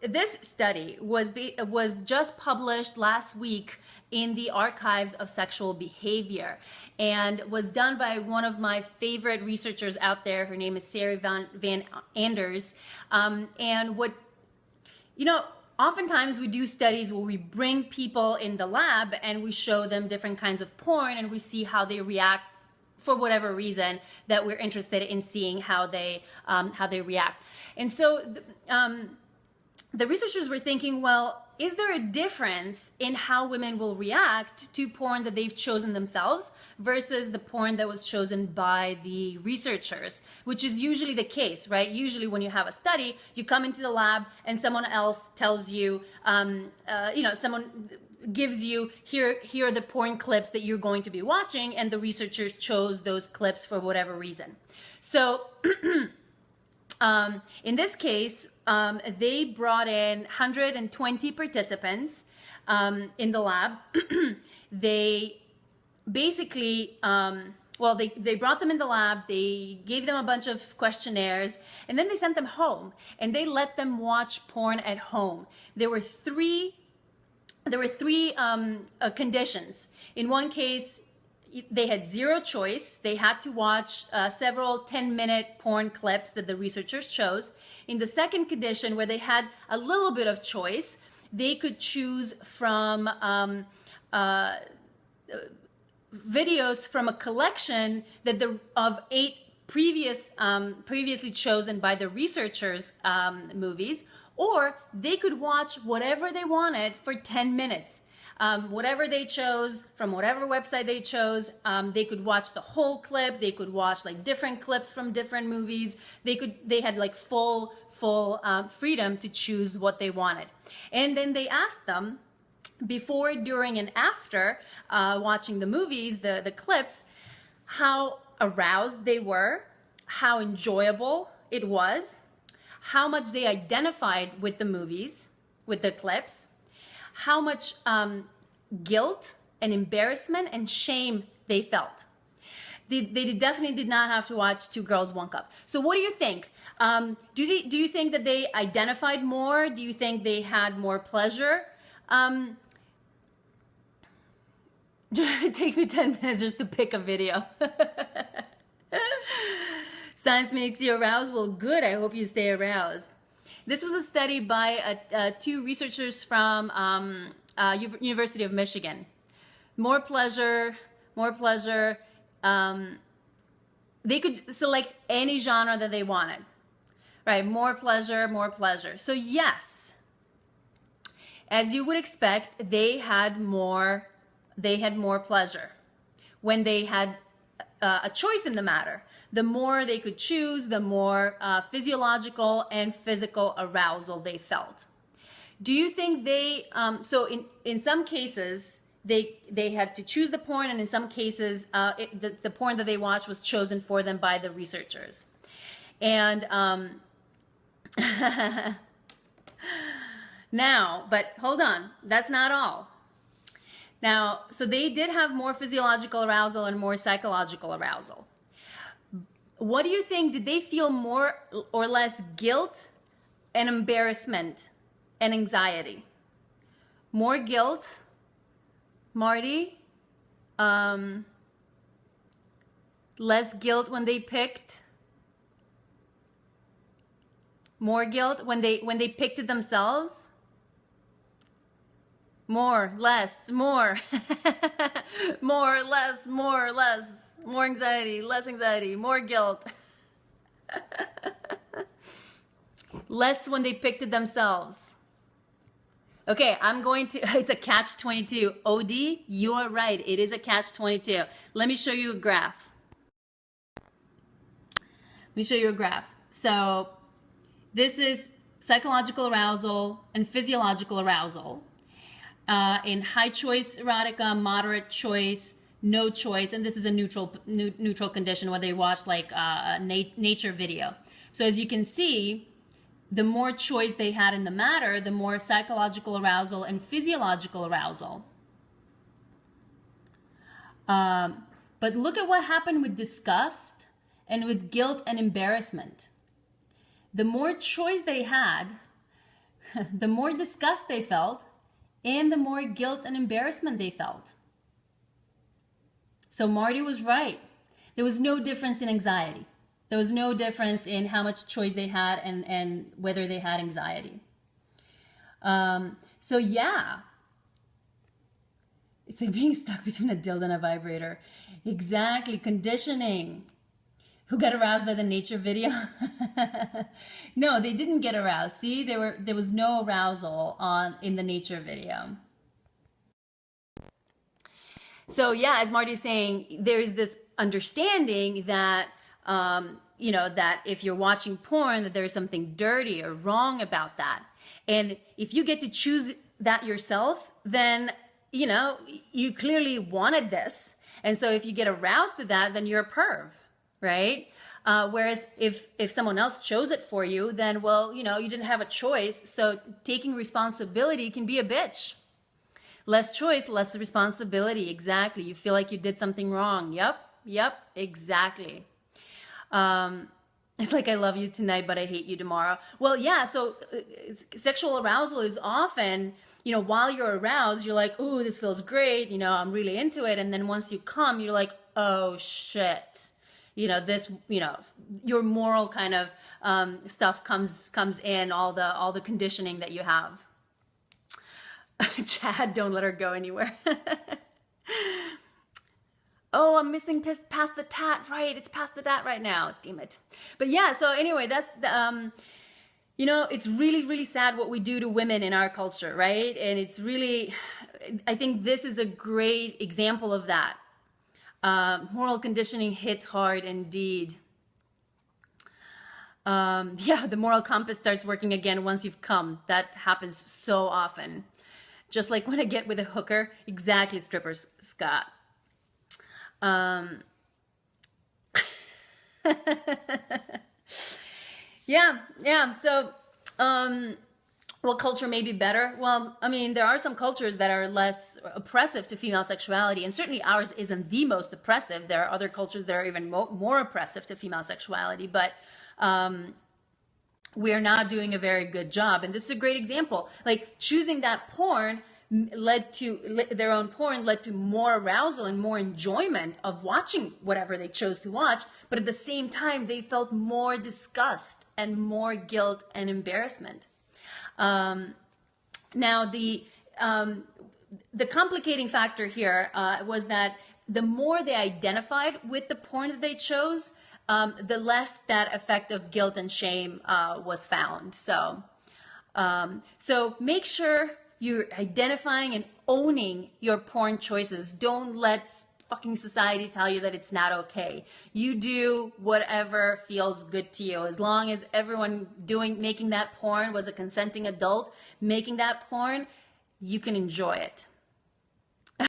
this study was just published last week in the Archives of Sexual Behavior, and was done by one of my favorite researchers out there. Her name is Sarah Van Anders. And what, oftentimes we do studies where we bring people in the lab and we show them different kinds of porn and we see how they react for whatever reason that we're interested in seeing how they react. And so the researchers were thinking, well, is there a difference in how women will react to porn that they've chosen themselves versus the porn that was chosen by the researchers, which is usually the case, right? Usually when you have a study, you come into the lab and someone else tells you, someone gives you, here are the porn clips that you're going to be watching, and the researchers chose those clips for whatever reason. So in this case, they brought in 120 participants in the lab. They basically, they brought them in the lab, they gave them a bunch of questionnaires, and then they sent them home, and they let them watch porn at home. There were three conditions. In one case, they had zero choice. They had to watch several 10-minute porn clips that the researchers chose. In the second condition, where they had a little bit of choice, they could choose from videos from a collection of 8 previously chosen by the researchers movies, or they could watch whatever they wanted for 10 minutes. Whatever they chose, from whatever website they chose, they could watch the whole clip. They could watch like different clips from different movies. They had like full freedom to choose what they wanted. And then they asked them before, during, and after watching the movies, the clips, how aroused they were, how enjoyable it was, how much they identified with the movies, with the clips, how much guilt and embarrassment and shame they felt. They definitely did not have to watch Two Girls, One Cup. So what do you think? Do you think that they identified more? Do you think they had more pleasure? It takes me 10 minutes just to pick a video. Science makes you aroused? Well, good. I hope you stay aroused. This was a study by 2 researchers from University of Michigan. More pleasure. They could select any genre that they wanted, right? More pleasure. So yes, as you would expect, they had more pleasure when they had a choice in the matter. The more they could choose, the more physiological and physical arousal they felt. Do you think they, so in some cases, they had to choose the porn, and in some cases, the porn that they watched was chosen for them by the researchers. And now, but hold on, that's not all. Now, so they did have more physiological arousal and more psychological arousal. What do you think? Did they feel more or less guilt and embarrassment and anxiety? More guilt, Marty? Less guilt when they picked? More guilt when they picked it themselves? More, less, more. More, less, more, less. More anxiety, less anxiety, more guilt. Less when they picked it themselves. Okay, it's a catch-22. OD, you are right. It is a catch-22. Let me show you a graph. So this is psychological arousal and physiological arousal. In high choice erotica, moderate choice, no choice, and this is a neutral condition where they watch like a nature video. So as you can see, the more choice they had in the matter, the more psychological arousal and physiological arousal. But look at what happened with disgust and with guilt and embarrassment. The more choice they had, the more disgust they felt and the more guilt and embarrassment they felt. So Marty was right. There was no difference in anxiety. There was no difference in how much choice they had and whether they had anxiety. So yeah, it's like being stuck between a dildo and a vibrator. Exactly, conditioning. Who got aroused by the nature video? No, they didn't get aroused. See, there was no arousal in the nature video. So yeah, as Marty's saying, there's this understanding that that if you're watching porn, that there's something dirty or wrong about that. And if you get to choose that yourself, then you clearly wanted this. And so if you get aroused to that, then you're a perv, right? Whereas if someone else chose it for you, then, well, you didn't have a choice. So taking responsibility can be a bitch. Less choice, less responsibility. Exactly. You feel like you did something wrong. Yep, exactly. It's like, I love you tonight, but I hate you tomorrow. Well, yeah, so sexual arousal is often, while you're aroused, you're like, ooh, this feels great. I'm really into it. And then once you come, you're like, oh, shit. Your moral kind of stuff comes in, all the conditioning that you have. Chad, don't let her go anywhere. Oh, I'm missing past the tat. Right, it's past the tat right now. Damn it. But yeah, so anyway, that's it's really, really sad what we do to women in our culture, right? And it's really, I think this is a great example of that. Moral conditioning hits hard indeed. Yeah, the moral compass starts working again once you've come. That happens so often. Just like when I get with a hooker. Exactly, strippers, Scott. Yeah. So, what culture may be better? Well, I mean, there are some cultures that are less oppressive to female sexuality, and certainly ours isn't the most oppressive. There are other cultures that are even more oppressive to female sexuality, but we're not doing a very good job. And this is a great example. Like, choosing that porn led to more arousal and more enjoyment of watching whatever they chose to watch, but at the same time they felt more disgust and more guilt and embarrassment. Now the complicating factor here was that the more they identified with the porn that they chose, the less that effect of guilt and shame was found. So make sure you're identifying and owning your porn choices. Don't let fucking society tell you that it's not okay. You do whatever feels good to you. As long as everyone making that porn was a consenting adult making that porn, you can enjoy it.